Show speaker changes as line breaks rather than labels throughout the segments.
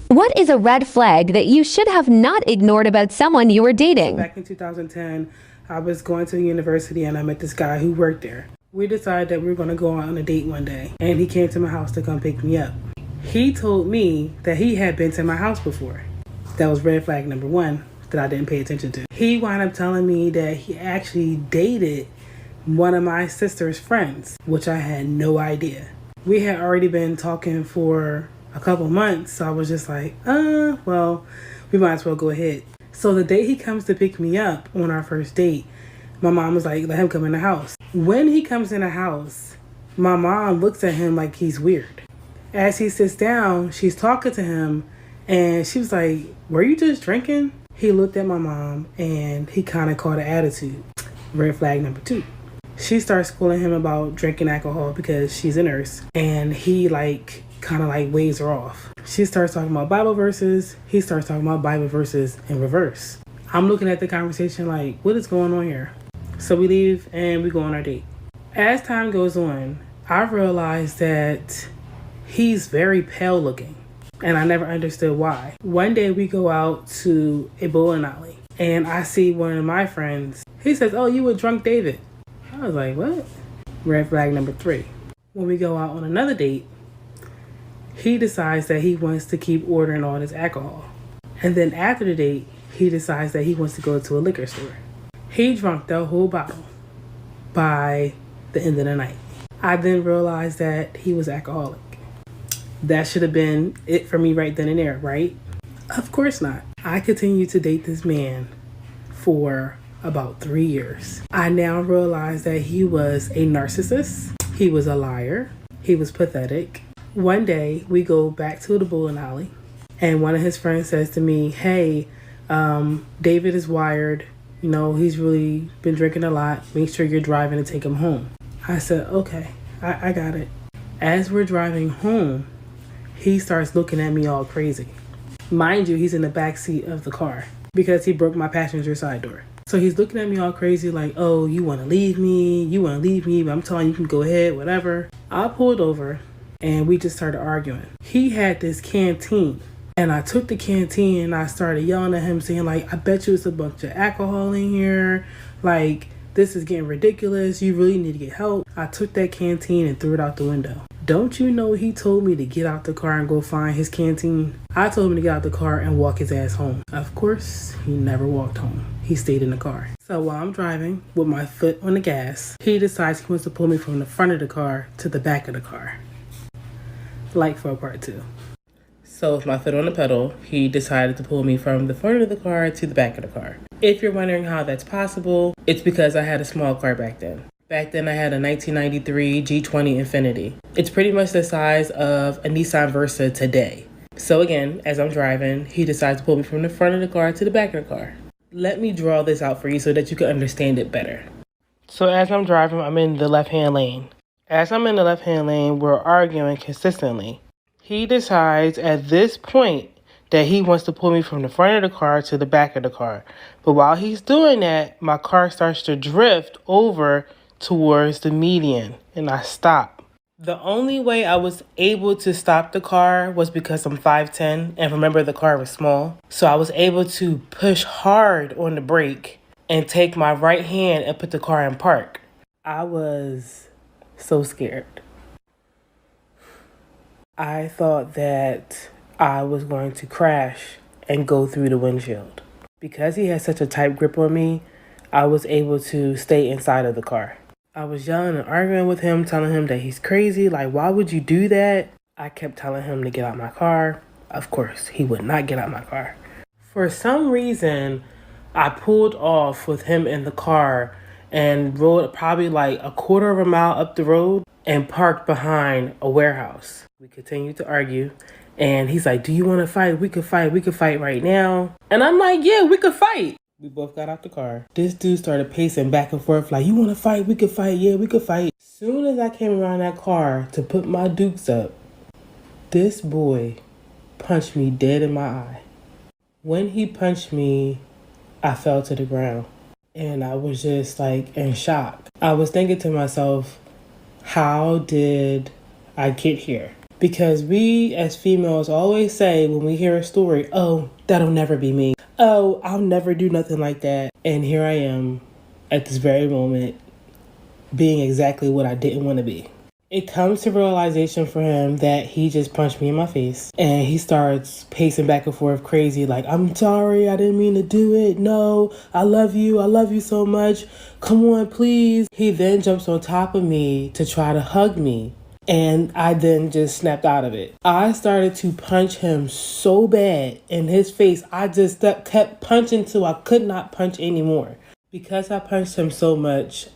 What is a red flag that you should have not ignored about someone you were dating?
Back in 2010, I was going to university and I met this guy who worked there. We decided that we were going to go on a date one day, and he came to my house to come pick me up. He told me that he had been to my house before. That was red flag number one that I didn't pay attention to. He wound up telling me that he actually dated one of my sister's friends, which I had no idea. We had already been talking for a couple months, so I was just like, well, we might as well go ahead. So the day he comes to pick me up on our first date, my mom was like, let him come in the house. When he comes in the house, my mom looks at him like he's weird. As he sits down, she's talking to him, and she was like, were you just drinking? He looked at my mom, and he kind of caught an attitude. Red flag number two. She starts schooling him about drinking alcohol because she's a nurse, and he kind of waves her off. She starts talking about Bible verses. He starts talking about Bible verses in reverse. I'm looking at the conversation like, what is going on here? So we leave and we go on our date. As time goes on, I realize that he's very pale looking, and I never understood why. One day we go out to a bowling alley, and I see one of my friends. He says, oh, you were drunk David. I was like, what? Red flag number three. When we go out on another date, he decides that he wants to keep ordering all this alcohol. And then after the date, he decides that he wants to go to a liquor store. He drank the whole bottle by the end of the night. I then realized that he was alcoholic. That should have been it for me right then and there, right? Of course not. I continued to date this man for about 3 years. I now realize that he was a narcissist. He was a liar. He was pathetic. One day we go back to the bowling alley, and one of his friends says to me, hey, David is wired. You know, he's really been drinking a lot. Make sure you're driving to take him home. I said, okay, I got it. As we're driving home, he starts looking at me all crazy. Mind you, he's in the back seat of the car because he broke my passenger side door. So he's looking at me all crazy like, oh, you want to leave me? You want to leave me? But I'm telling you, you can go ahead, whatever. I pulled over and we just started arguing. He had this canteen, and I took the canteen and I started yelling at him saying like, I bet you it's a bunch of alcohol in here. Like, this is getting ridiculous. You really need to get help. I took that canteen and threw it out the window. Don't you know he told me to get out the car and go find his canteen? I told him to get out the car and walk his ass home. Of course, he never walked home. He stayed in the car. So while I'm driving with my foot on the gas, he decides he wants to pull me from the front of the car to the back of the car. Like for part two. So with my foot on the pedal, he decided to pull me from the front of the car to the back of the car. If you're wondering how that's possible, it's because I had a small car back then. Back then I had a 1993 G20 Infiniti. It's pretty much the size of a Nissan Versa today. So again, as I'm driving, he decides to pull me from the front of the car to the back of the car. Let me draw this out for you so that you can understand it better. So as I'm driving, I'm in the left-hand lane. As I'm in the left-hand lane, we're arguing consistently. He decides at this point that he wants to pull me from the front of the car to the back of the car. But while he's doing that, my car starts to drift over towards the median, and I stop. The only way I was able to stop the car was because I'm 5'10", and remember the car was small. So I was able to push hard on the brake and take my right hand and put the car in park. I was so scared. I thought that I was going to crash and go through the windshield. Because he had such a tight grip on me, I was able to stay inside of the car. I was yelling and arguing with him, telling him that he's crazy. Like, why would you do that? I kept telling him to get out my car. Of course, he would not get out my car. For some reason, I pulled off with him in the car and rode probably like a quarter of a mile up the road and parked behind a warehouse. We continued to argue, and he's like, do you want to fight? We could fight right now. And I'm like, yeah, we could fight. We both got out the car. This dude started pacing back and forth like, you want to fight? We could fight. Yeah, we could fight. Soon as I came around that car to put my dukes up, this boy punched me dead in my eye. When he punched me, I fell to the ground, and I was just like in shock. I was thinking to myself, how did I get here? Because we as females always say when we hear a story, oh, that'll never be me. Oh, I'll never do nothing like that. And here I am at this very moment being exactly what I didn't want to be. It comes to realization for him that he just punched me in my face and he starts pacing back and forth crazy like, I'm sorry, I didn't mean to do it. No, I love you so much. Come on, please. He then jumps on top of me to try to hug me. And I then just snapped out of it. I started to punch him so bad in his face. I just kept punching till I could not punch anymore. Because I punched him so much,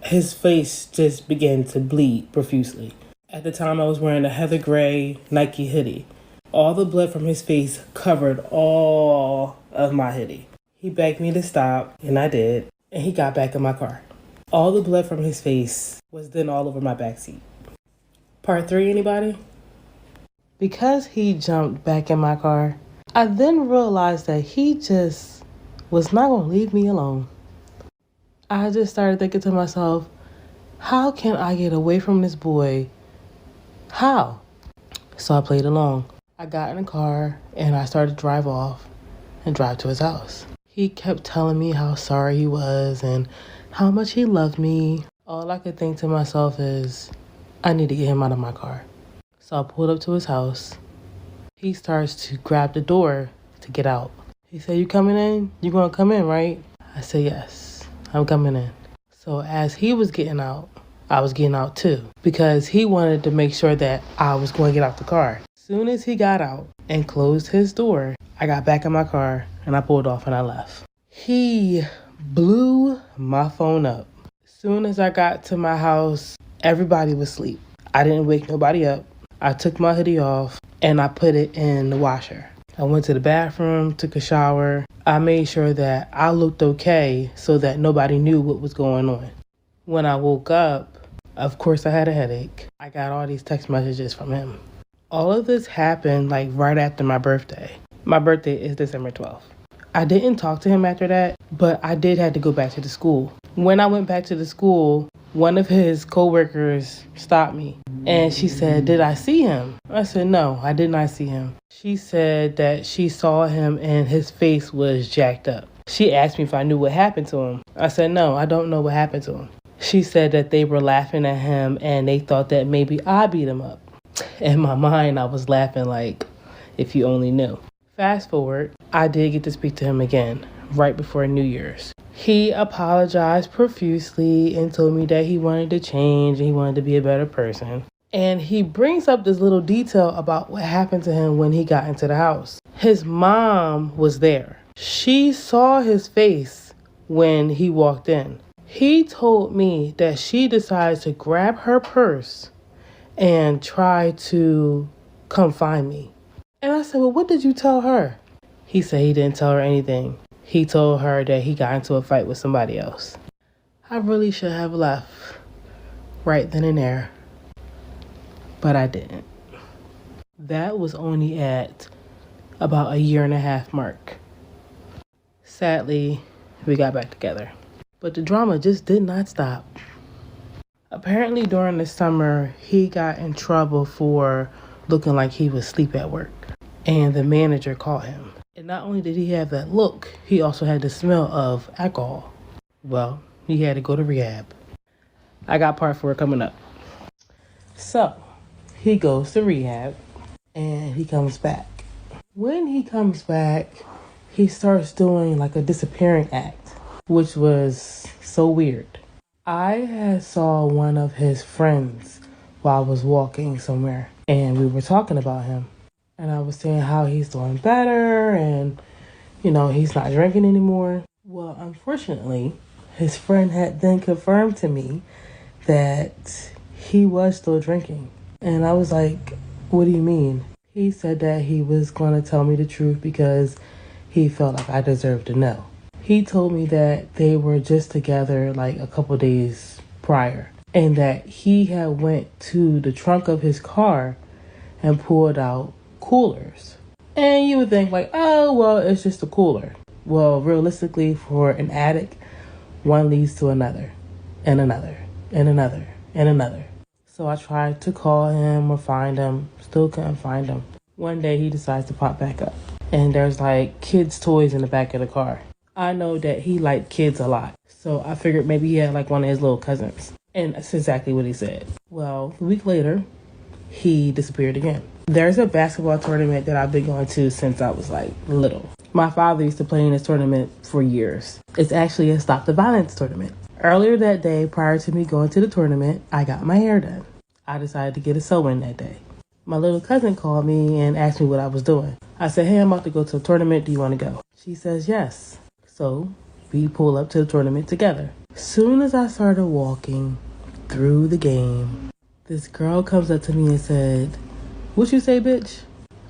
his face just began to bleed profusely. At the time, I was wearing a heather gray Nike hoodie. All the blood from his face covered all of my hoodie. He begged me to stop, and I did, and he got back in my car. All the blood from his face was then all over my backseat. Part 3, anybody? Because he jumped back in my car, I then realized that he just was not going to leave me alone. I just started thinking to myself, how can I get away from this boy? How? So I played along. I got in the car and I started to drive off and drive to his house. He kept telling me how sorry he was and how much he loved me. All I could think to myself is, I need to get him out of my car. So I pulled up to his house. He starts to grab the door to get out. He said, you coming in? You gonna come in, right? I said, yes. I'm coming in. So as he was getting out, I was getting out too, because he wanted to make sure that I was going to get out the car. As soon as he got out and closed his door, I got back in my car and I pulled off and I left. He blew my phone up. As soon as I got to my house, everybody was asleep. I didn't wake nobody up. I took my hoodie off and I put it in the washer. I went to the bathroom, took a shower. I made sure that I looked okay so that nobody knew what was going on. When I woke up, of course I had a headache. I got all these text messages from him. All of this happened like right after my birthday. My birthday is December 12th. I didn't talk to him after that, but I did have to go back to the school. When I went back to the school, one of his coworkers stopped me and she said, did I see him? I said, no, I did not see him. She said that she saw him and his face was jacked up. She asked me if I knew what happened to him. I said, no, I don't know what happened to him. She said that they were laughing at him and they thought that maybe I beat him up. In my mind, I was laughing like, if you only knew. Fast forward, I did get to speak to him again right before New Year's. He apologized profusely and told me that he wanted to change and he wanted to be a better person. And he brings up this little detail about what happened to him when he got into the house. His mom was there. She saw his face when he walked in. He told me that she decided to grab her purse and try to come find me. And I said, well, what did you tell her? He said he didn't tell her anything. He told her that he got into a fight with somebody else. I really should have left right then and there, but I didn't. That was only at about 1.5 year mark. Sadly, we got back together, but the drama just did not stop. Apparently during the summer, he got in trouble for looking like he was asleep at work, and the manager caught him. And not only did he have that look, he also had the smell of alcohol. Well, he had to go to rehab. I got part 4 coming up. So, he goes to rehab and he comes back. When he comes back, he starts doing like a disappearing act, which was so weird. I had saw one of his friends while I was walking somewhere and we were talking about him. And I was saying how he's doing better and, he's not drinking anymore. Well, unfortunately, his friend had then confirmed to me that he was still drinking. And I was like, what do you mean? He said that he was going to tell me the truth because he felt like I deserved to know. He told me that they were just together like a couple days prior and that he had went to the trunk of his car and pulled out coolers. And you would think like, oh, well, it's just a cooler. Well, realistically, for an addict, one leads to another and another and another and another. So So I tried to call him or find him. Still couldn't find him. One day he decides to pop back up. And there's like kids' toys in the back of the car. I know that he liked kids a lot. So I figured maybe he had like one of his little cousins. And that's exactly what he said. Well, a week later, he disappeared again. There's a basketball tournament that I've been going to since I was like little. My father used to play in this tournament for years. It's actually a Stop the Violence tournament. Earlier that day, prior to me going to the tournament, I got my hair done. I decided to get a sew-in that day. My little cousin called me and asked me what I was doing. I said, hey, I'm about to go to a tournament. Do you want to go? She says, yes. So we pull up to the tournament together. Soon as I started walking through the game, this girl comes up to me and said, what you say, bitch?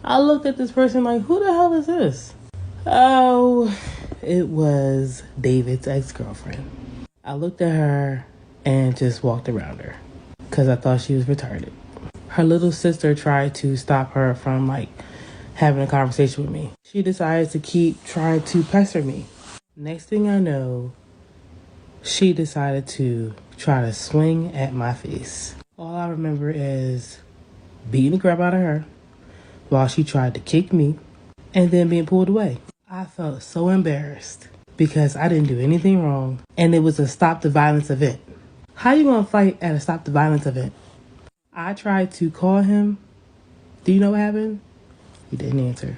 I looked at this person like, who the hell is this? Oh, it was David's ex-girlfriend. I looked at her and just walked around her because I thought she was retarded. Her little sister tried to stop her from like having a conversation with me. She decided to keep trying to pester me. Next thing I know, she decided to try to swing at my face. All I remember is beating the crap out of her while she tried to kick me and then being pulled away. I felt so embarrassed because I didn't do anything wrong and it was a Stop the Violence event. How you gonna fight at a Stop the Violence event? I tried to call him. Do you know what happened? He didn't answer.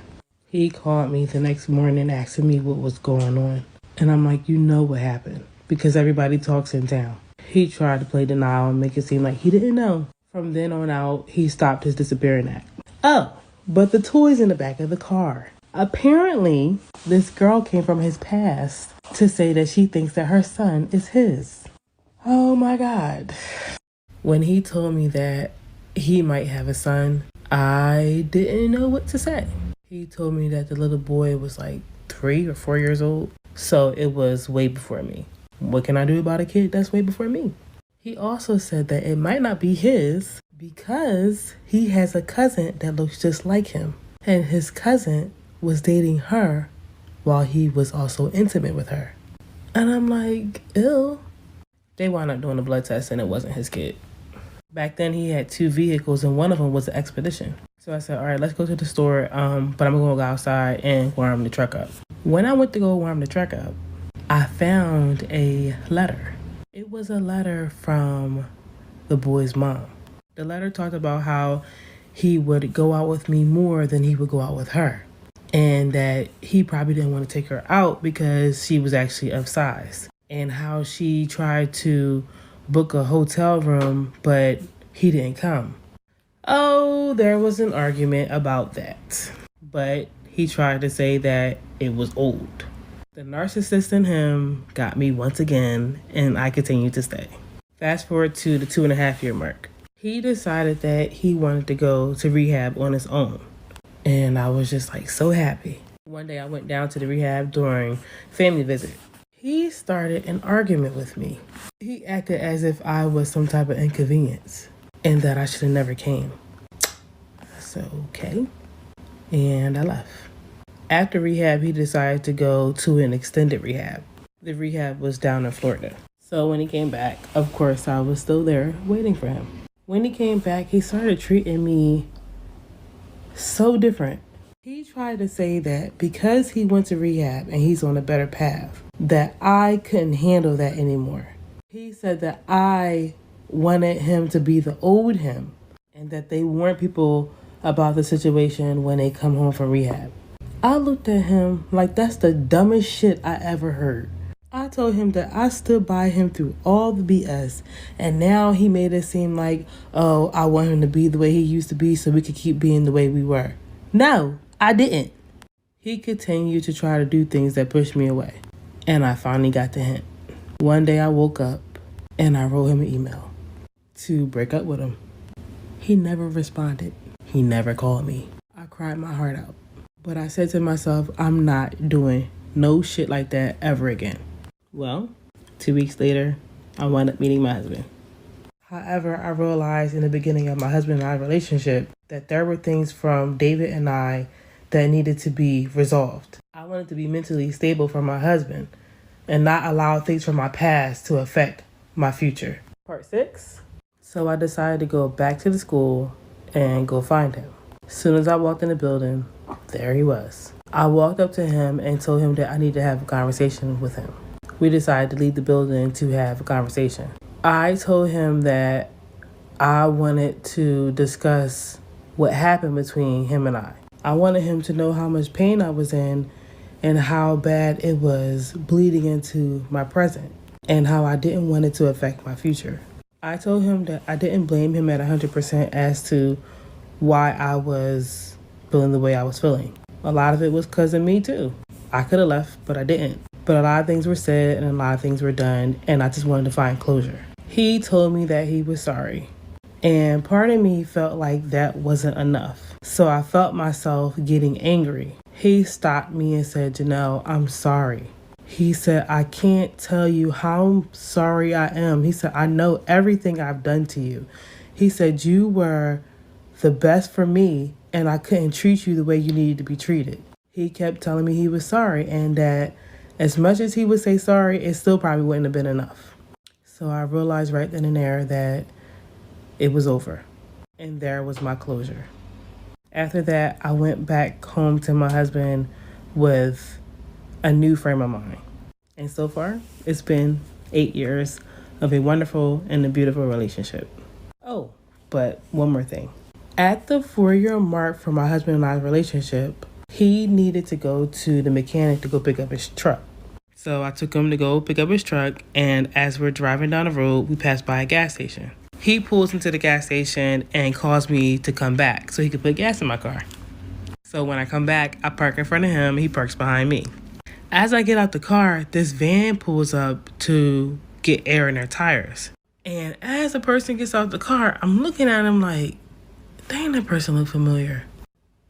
He called me the next morning asking me what was going on. And I'm like, you know what happened because everybody talks in town. He tried to play denial and make it seem like he didn't know. From then on out, he stopped his disappearing act. Oh, but the toys in the back of the car. Apparently, this girl came from his past to say that she thinks that her son is his. Oh my God. When he told me that he might have a son, I didn't know what to say. He told me that the little boy was like 3 or 4 years old. So it was way before me. What can I do about a kid that's way before me? He also said that it might not be his because he has a cousin that looks just like him. And his cousin was dating her while he was also intimate with her. And I'm like, ew. They wound up doing a blood test and it wasn't his kid. Back then he had 2 vehicles and one of them was an Expedition. So I said, all right, let's go to the store, but I'm gonna go outside and warm the truck up. When I went to go warm the truck up, I found a letter. It was a letter from the boy's mom. The letter talked about how he would go out with me more than he would go out with her. And that he probably didn't want to take her out because she was actually of size. And how she tried to book a hotel room, but he didn't come. Oh, there was an argument about that. But he tried to say that it was old. The narcissist in him got me once again, and I continued to stay. Fast forward to the 2.5-year mark. He decided that he wanted to go to rehab on his own. And I was just like so happy. One day I went down to the rehab during family visit. He started an argument with me. He acted as if I was some type of inconvenience and that I should have never came. So, okay. And I left. After rehab, he decided to go to an extended rehab. The rehab was down in Florida. So when he came back, of course, I was still there waiting for him. When he came back, he started treating me so different. He tried to say that because he went to rehab and he's on a better path, that I couldn't handle that anymore. He said that I wanted him to be the old him and that they warn people about the situation when they come home from rehab. I looked at him like that's the dumbest shit I ever heard. I told him that I stood by him through all the BS, and now he made it seem like, oh, I want him to be the way he used to be so we could keep being the way we were. No, I didn't. He continued to try to do things that pushed me away, and I finally got the hint. One day I woke up and I wrote him an email to break up with him. He never responded. He never called me. I cried my heart out. But I said to myself, I'm not doing no shit like that ever again. Well, 2 weeks later, I wound up meeting my husband. However, I realized in the beginning of my husband and I relationship that there were things from David and I that needed to be resolved. I wanted to be mentally stable for my husband and not allow things from my past to affect my future. Part 6. So I decided to go back to the school and go find him. As soon as I walked in the building, there he was. I walked up to him and told him that I need to have a conversation with him. We decided to leave the building to have a conversation. I told him that I wanted to discuss what happened between him and I. I wanted him to know how much pain I was in and how bad it was bleeding into my present and how I didn't want it to affect my future. I told him that I didn't blame him at 100% as to why I was feeling the way I was feeling. A lot of it was because of me too. I could have left, but I didn't. But a lot of things were said and a lot of things were done, and I just wanted to find closure. He told me that he was sorry. And part of me felt like that wasn't enough. So I felt myself getting angry. He stopped me and said, Janelle, I'm sorry. He said, I can't tell you how sorry I am. He said, I know everything I've done to you. He said, you were the best for me and I couldn't treat you the way you needed to be treated. He kept telling me he was sorry and that as much as he would say sorry, it still probably wouldn't have been enough. So I realized right then and there that it was over. And there was my closure. After that, I went back home to my husband with a new frame of mind. And so far, it's been 8 years of a wonderful and a beautiful relationship. Oh, but one more thing. At the 4-year mark for my husband and I's relationship, he needed to go to the mechanic to go pick up his truck. So I took him to go pick up his truck, and as we're driving down the road, we passed by a gas station. He pulls into the gas station and calls me to come back so he could put gas in my car. So when I come back, I park in front of him, he parks behind me. As I get out the car, this van pulls up to get air in their tires. And as the person gets out the car, I'm looking at him like, dang, that person look familiar.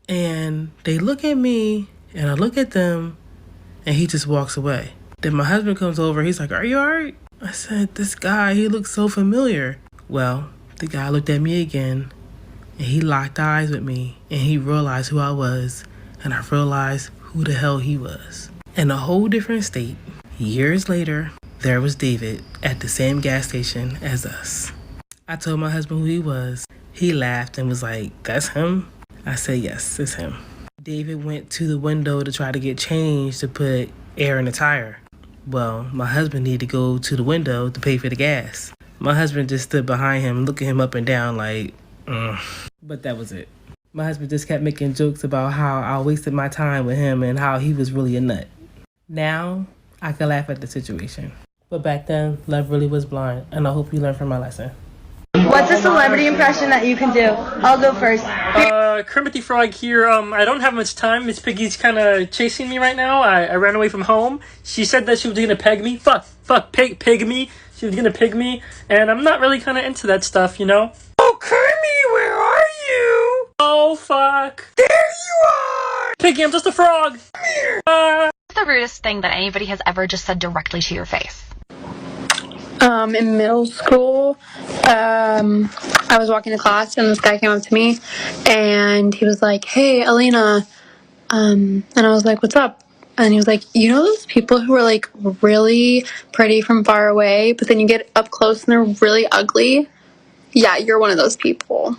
And they look at me, and I look at them, and he just walks away. Then my husband comes over, he's like, are you all right? I said, this guy, he looks so familiar. Well, the guy looked at me again, and he locked eyes with me, and he realized who I was, and I realized who the hell he was. In a whole different state, years later, there was David at the same gas station as us. I told my husband who he was. He laughed and was like, that's him? I said, yes, it's him. David went to the window to try to get change to put air in the tire. Well, my husband needed to go to the window to pay for the gas. My husband just stood behind him, looking him up and down like, But that was it. My husband just kept making jokes about how I wasted my time with him and how he was really a nut. Now, I can laugh at the situation. But back then, love really was blind, and I hope you learned from my lesson.
What's a celebrity impression that you can do? I'll go first.
Kermit the Frog here. I don't have much time. Miss Piggy's kind of chasing me right now. I ran away from home. She said that she was gonna peg me. Pig me. She was gonna pig me, and I'm not really kind of into that stuff, you know? Oh, Kermit, where are you? Oh, fuck. There you are! Piggy, I'm just a frog. Come here.
What's the rudest thing that anybody has ever just said directly to your face?
In middle school, I was walking to class and this guy came up to me and he was like, hey, Elena. And I was like, what's up? And he was like, you know those people who are like really pretty from far away, but then you get up close and they're really ugly? Yeah, you're one of those people.